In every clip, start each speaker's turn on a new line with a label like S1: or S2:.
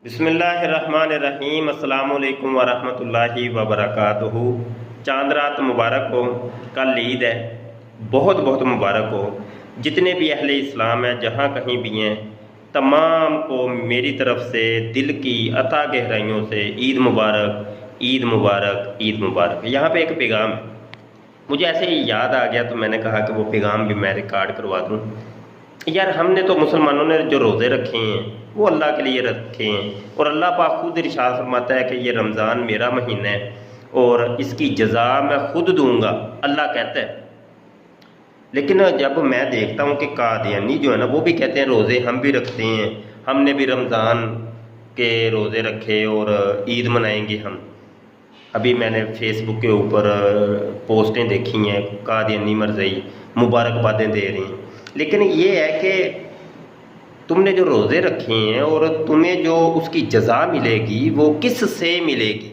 S1: बिस्मिल्लाहिर्रहमानिर्रहीम अस्सलामुअलैकुम वरहमतुल्लाहि वबरकातुहू। चांद रात मुबारक हो, कल ईद है, बहुत बहुत मुबारक हो। जितने भी अहले इस्लाम हैं जहाँ कहीं भी हैं, तमाम को मेरी तरफ से दिल की अता गहराइयों से ईद मुबारक, ईद मुबारक, ईद मुबारक। यहाँ पे एक पैगाम है, मुझे ऐसे ही याद आ गया तो मैंने कहा कि वो पैगाम भी मैं रिकॉर्ड करवा दूँ। यार हमने तो मुसलमानों ने जो रोज़े रखे हैं वो अल्लाह के लिए रखे हैं, और अल्लाह पाक खुद इरशाद फरमाता है कि ये रमज़ान मेरा महीना है और इसकी जज़ा मैं खुद दूंगा, अल्लाह कहता है। लेकिन जब मैं देखता हूँ कि कादियानी जो है ना वो भी कहते हैं रोज़े हम भी रखते हैं, हमने भी रमज़ान के रोज़े रखे और ईद मनाएंगे हम। अभी मैंने फेसबुक के ऊपर पोस्टें देखी हैं, कादियानी मरज़ई मुबारकबादें दे रही हैं। लेकिन ये है कि तुमने जो रोज़े रखे हैं और तुम्हें जो उसकी जज़ा मिलेगी वो किस से मिलेगी?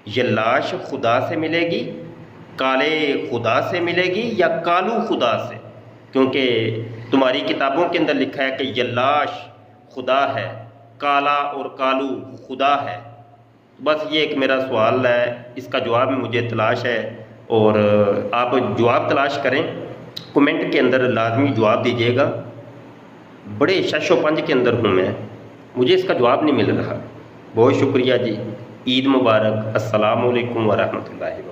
S1: ये लाश खुदा से मिलेगी, काले खुदा से मिलेगी या कालू खुदा से? क्योंकि तुम्हारी किताबों के अंदर लिखा है कि ये लाश खुदा है, काला और कालू खुदा है। बस ये एक मेरा सवाल है, इसका जवाब मुझे तलाश है और आप जवाब तलाश करें, कमेंट के अंदर लाजमी जवाब दीजिएगा। बड़े शशोपंज के अंदर हूँ मैं, मुझे इसका जवाब नहीं मिल रहा। बहुत शुक्रिया जी, ईद मुबारक, अस्सलामु अलैकुम वरहमतुल्लाहि।